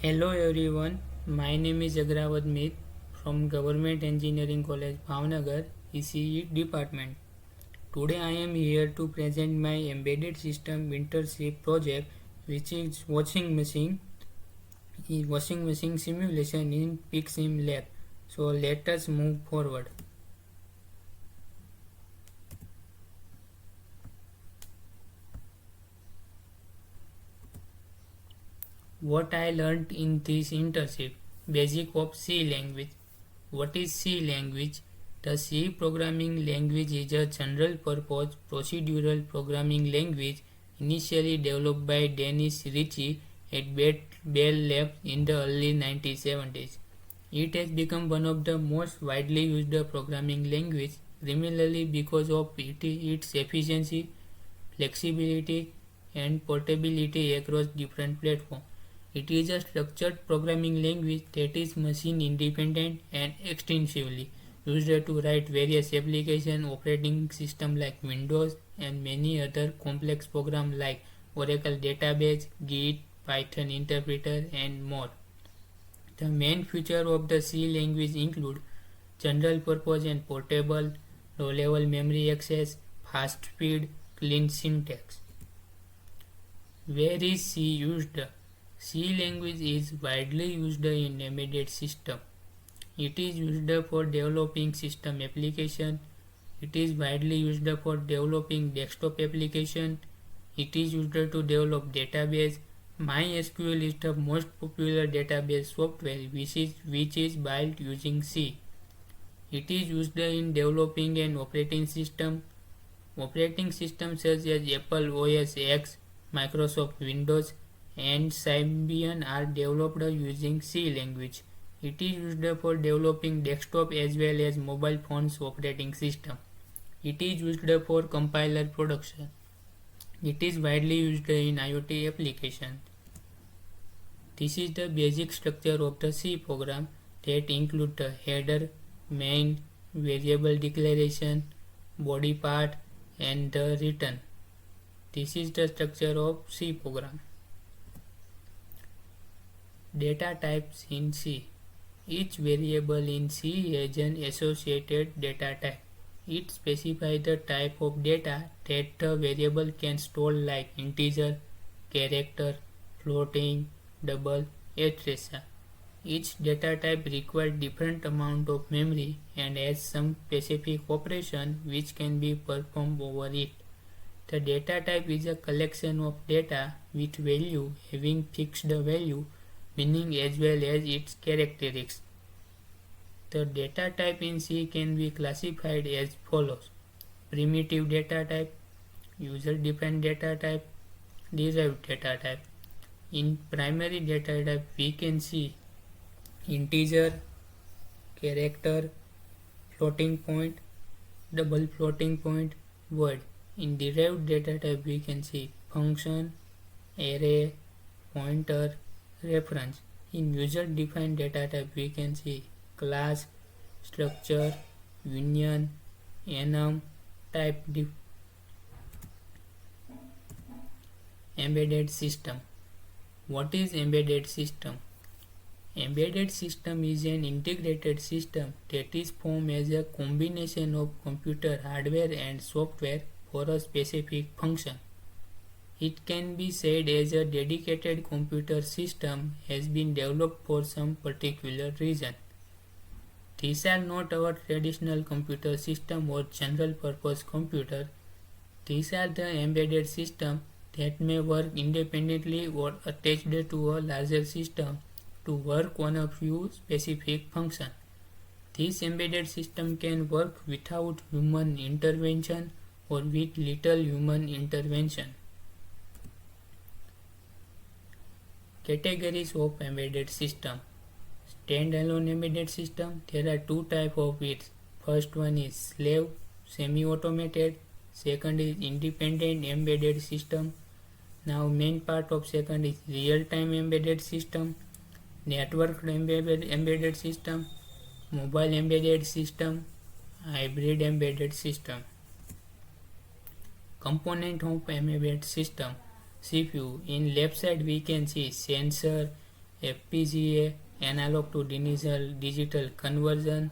Hello everyone, my name is Agrawat Meet from Government Engineering College Bhavnagar, ECE department. Today I am here to present my embedded system internship project, which is washing machine simulation in picsimlab. So let us move forward. What I learned in this internship: basic of C language. What is C language? The C programming language is a general purpose procedural programming language initially developed by Dennis Ritchie at Bell Labs in the early 1970s. It has become one of the most widely used programming languages primarily because of its efficiency, flexibility, and portability across different platforms. It is a structured programming language that is machine independent and extensively used to write various application operating systems like Windows and many other complex programs like Oracle Database, Git, Python interpreter, and more. The main features of the C language include general purpose and portable, low level memory access, fast speed, clean syntax. Where is C used? C language is widely used in embedded system. It is used for developing system application. It is widely used for developing desktop application. It is used to develop database. MySQL is the most popular database software which is built using C. It is used in developing an operating system. Operating systems such as Apple OS X, Microsoft Windows, and Symbian are developed using C language. It is used for developing desktop as well as mobile phones operating system. It is used for compiler production. It is widely used in IoT applications. This is the basic structure of the C program that includes the header, main, variable declaration, body part, and the return. This is the structure of C program. Data types in C. Each variable in C has an associated data type. It specifies the type of data that the variable can store like integer, character, floating, double, etc. Each data type requires different amount of memory and has some specific operation which can be performed over it. The data type is a collection of data with value having fixed value, meaning as well as its characteristics. The data type in C can be classified as follows: primitive data type, user-defined data type, derived data type. In primary data type we can see integer, character, floating point, double floating point, word. In derived data type we can see function, array, pointer, reference. In user-defined data type we can see class, structure, union, enum, type. Embedded system. What is embedded system? Embedded system is an integrated system that is formed as a combination of computer hardware and software for a specific function. It can be said as a dedicated computer system has been developed for some particular reason. These are not our traditional computer system or general purpose computer. These are the embedded system that may work independently or attached to a larger system to work on a few specific functions. This embedded system can work without human intervention or with little human intervention. Categories of embedded system. Standalone embedded system. There are two types of it. First one is slave, semi-automated. Second is independent embedded system. Now main part of second is real-time embedded system, networked embedded system, mobile embedded system, hybrid embedded system. Component of embedded system. CPU. In left side we can see sensor, FPGA, analog to digital conversion.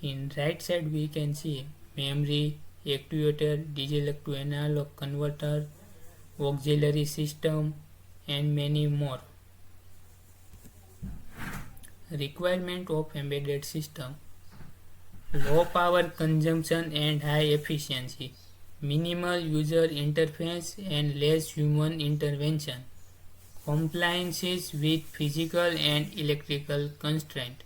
In right side we can see memory, actuator, digital to analog converter, auxiliary system and many more. Requirement of embedded system: low power consumption and high efficiency, minimal user interface and less human intervention, compliances with physical and electrical constraints,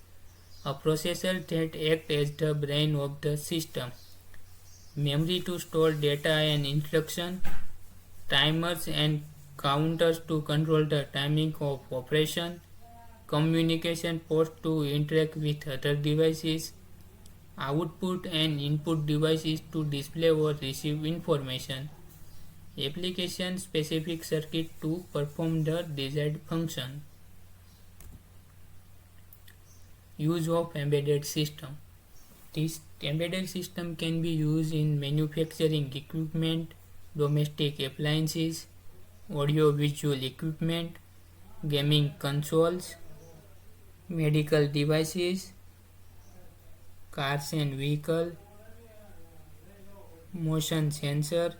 a processor that acts as the brain of the system, memory to store data and instruction, timers and counters to control the timing of operation, communication ports to interact with other devices, output and input devices to display or receive information, application specific circuit to perform the desired function. Use of embedded system: this embedded system can be used in manufacturing equipment, domestic appliances, audio-visual equipment, gaming consoles, medical devices, cars and vehicle, motion sensor.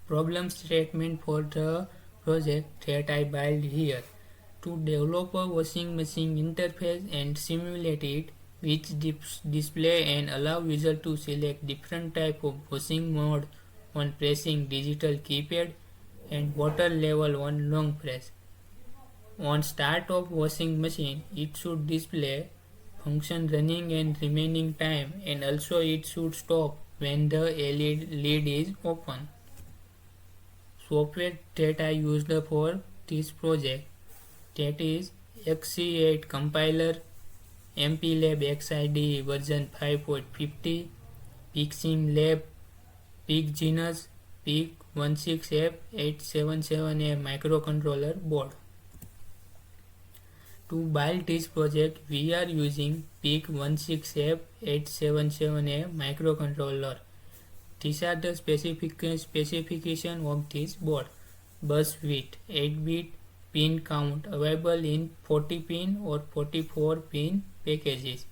Problem statement for the project that I built here: to develop a washing machine interface and simulate it, which display and allow user to select different type of washing mode on pressing digital keypad and water level on long press. On start of washing machine, it should display function running and remaining time, and also it should stop when the lid is open. Software that I used for this project, that is XC8 compiler, MPLab XID version 5.50, picsimlab, picgenus, PIC16F877A microcontroller board. To build this project, we are using PIC16F877A microcontroller. These are the specification of this board: bus width 8-bit, pin count available in 40 pin or 44 pin packages,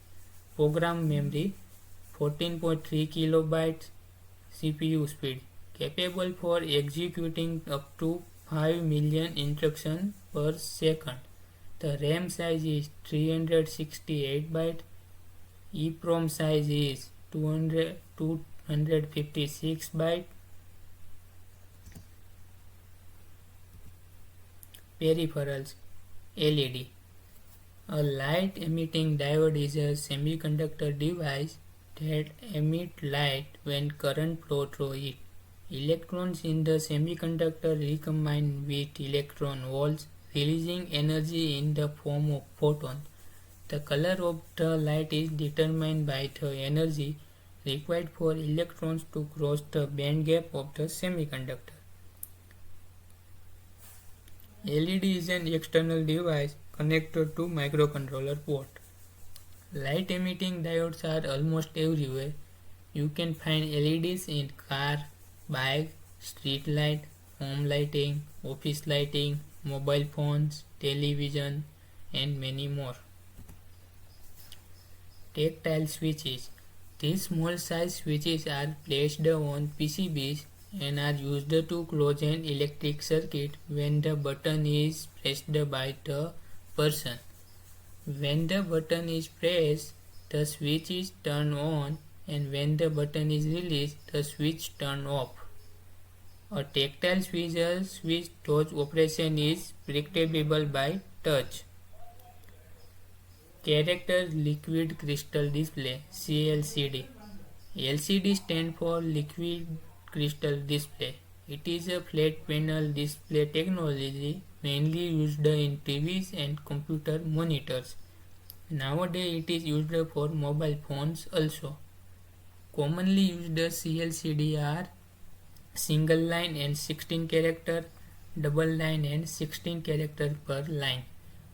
program memory 14.3 kilobytes, CPU speed capable for executing up to 5 million instructions per second. The RAM size is 368 bytes, EEPROM size is 256 bytes. Peripherals: LED. A light emitting diode is a semiconductor device that emits light when current flows through it. Electrons in the semiconductor recombine with electron holes, releasing energy in the form of photons. The color of the light is determined by the energy required for electrons to cross the band gap of the semiconductor. LED is an external device connected to microcontroller port. Light emitting diodes are almost everywhere. You can find LEDs in car, bike, street light, home lighting, office lighting, mobile phones, television, and many more. Tactile switches. These small size switches are placed on PCBs and are used to close an electric circuit when the button is pressed by the person. When the button is pressed, the switch is turned on, and when the button is released, the switch turned off. A tactile switch whose operation is predictable by touch. Character Liquid Crystal Display (CLCD). LCD stands for Liquid Crystal Display. It is a flat panel display technology mainly used in TVs and computer monitors. Nowadays it is used for mobile phones also. Commonly used CLCD are single line and 16 character, double line and 16 character per line.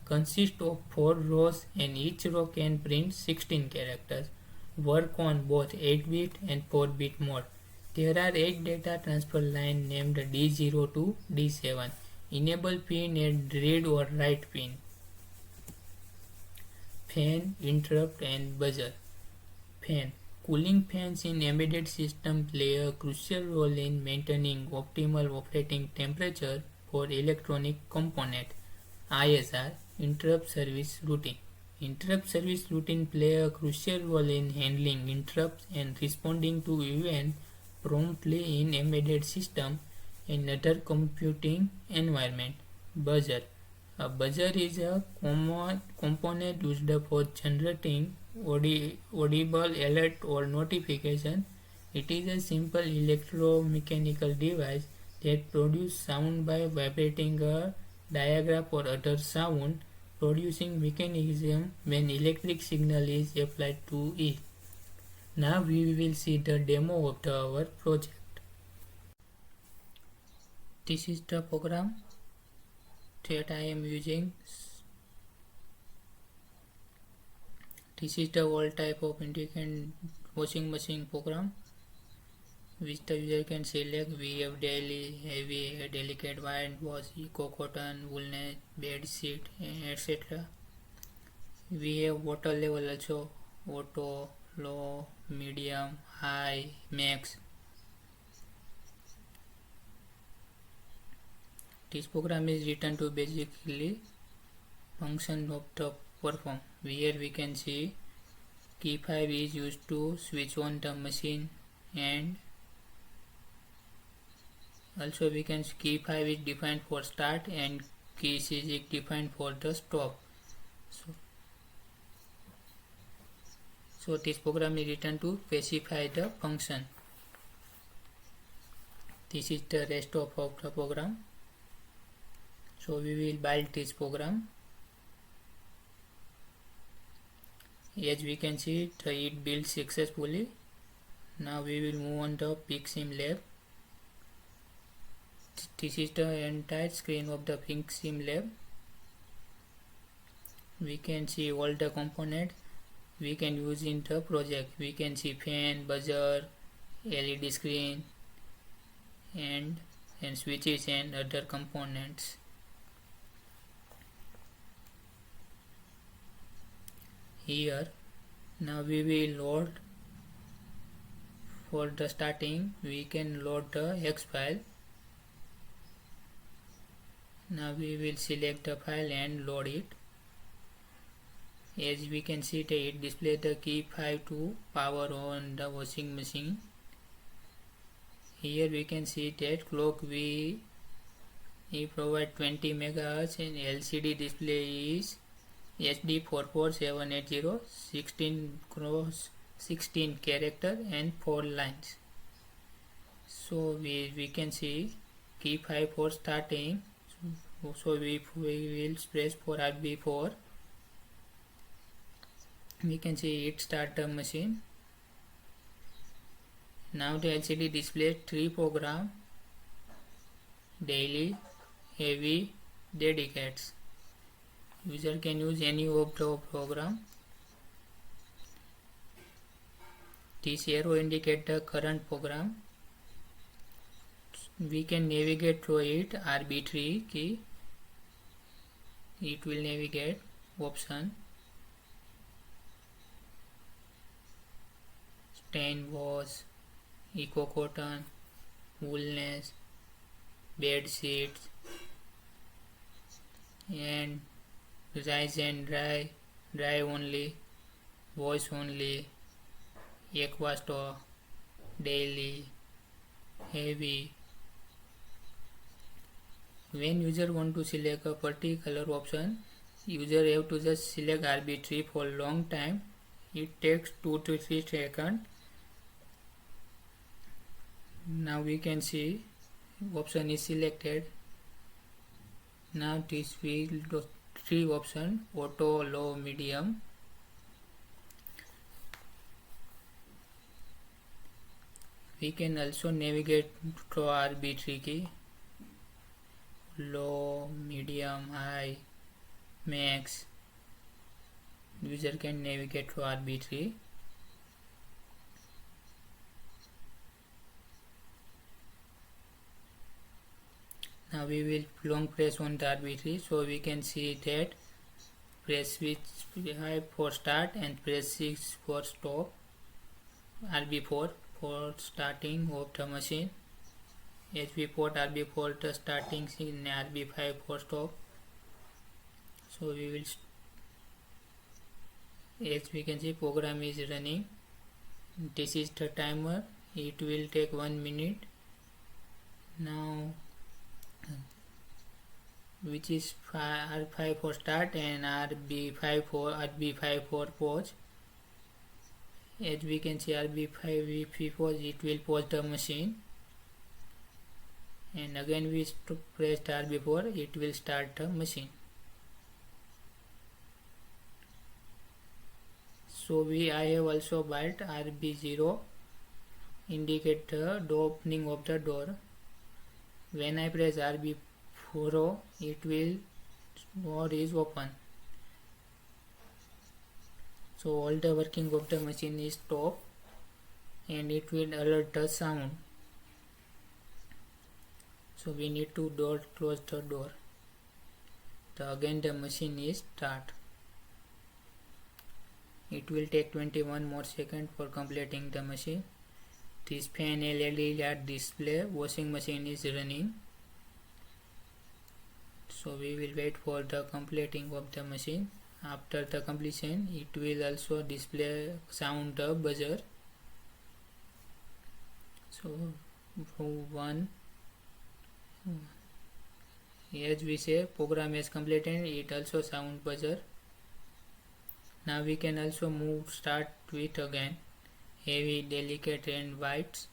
Consist of 4 rows and each row can print 16 characters. Work on both 8-bit and 4-bit mode. There are 8 data transfer lines named D0 to D7. enable pin and read or write pin, fan, interrupt and buzzer. Fan. Cooling fans in embedded system play a crucial role in maintaining optimal operating temperature for electronic component. ISR, interrupt service routine. Interrupt service routine play a crucial role in handling interrupts and responding to events promptly in embedded system and other computing environment. Buzzer. A buzzer is a common component used for generating audible alert or notification. It is a simple electromechanical device that produces sound by vibrating a diaphragm or other sound producing mechanism when electric signal is applied to it. Now we will see the demo of our project. This is the program that I am using. This is the old type of independent washing machine program which the user can select. We have daily, heavy, delicate, white wash, eco cotton, woolnet, bed sheet, etc. We have water level also, auto, low, medium, high, max. This program is written to basically function of the perform. Here we can see key 5 is used to switch on the machine, and also we can see key 5 is defined for start and key 6 is defined for the stop. So this program is written to specify the function. This is the rest of the program. So we will build this program. As we can see, it built successfully. Now we will move on to picsimlab. This is the entire screen of the picsimlab. We can see all the components we can use in the project. We can see fan, buzzer, LED screen, and switches and other components. Here now we will load. For the starting we can load the X file. Now we will select the file and load it. As we can see, it displays the key 5 to power on the washing machine. Here we can see that clock we provide 20 MHz and LCD display is HD 44780, 16x16 character and 4 lines. So we can see key 5 for starting. So we will press for RB4. We can see it start the machine. Now the LCD displays 3 programs: daily, heavy, dedicates. User can use any of the program. This arrow indicates the current program. We can navigate through it. RB3 key. It will navigate option. Stain wash, eco cotton, woolness, bed sheets, and rise and dry, dry only, wash only, aqua store, daily, heavy. When user want to select a particular option, user have to just select RB3 for long time. It takes 2 to 3 seconds. Now we can see option is selected. Now this will 3 options: auto, low, medium. We can also navigate through RB3 key: low, medium, high, max. User can navigate through RB3. Now we will long press on the arbitrary, so we can see that press switch 5 for start and press 6 for stop, RB4 for starting of the machine, HB port RB for the starting and RB5 for stop. So we will, as we can see, program is running. This is the timer, it will take 1 minute. Now which is R5 for start and RB5 for pause. As we can see, RB5 if we pause, it will pause the machine, and again we press RB4, it will start the machine. So I have also byte RB0 indicate the opening of the door. When I press RB4, it will door is open. So all the working of the machine is stopped and it will alert the sound. So we need to close the door. Again the machine is start. It will take 21 more seconds for completing the machine. This fan LED light display, washing machine is running. So we will wait for the completing of the machine. After the completion, it will also display sound the buzzer. So one, as we say, program is completed, it also sound buzzer. Now we can also start with again heavy, delicate and whites.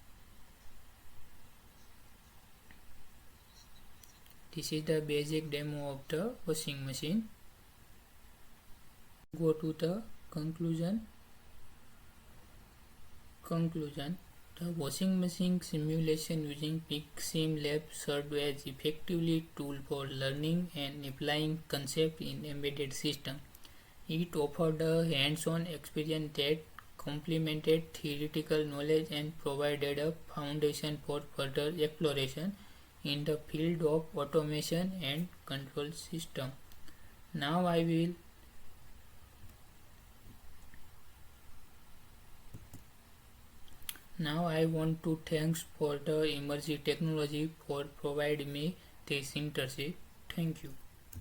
This is the basic demo of the washing machine. Go to the conclusion. The washing machine simulation using picsimlab served as effectively tool for learning and applying concept in embedded system. It offered a hands-on experience that complemented theoretical knowledge and provided a foundation for further exploration in the field of automation and control system. Now I want to thanks for the Emertxe Technologies for providing me this internship. Thank you.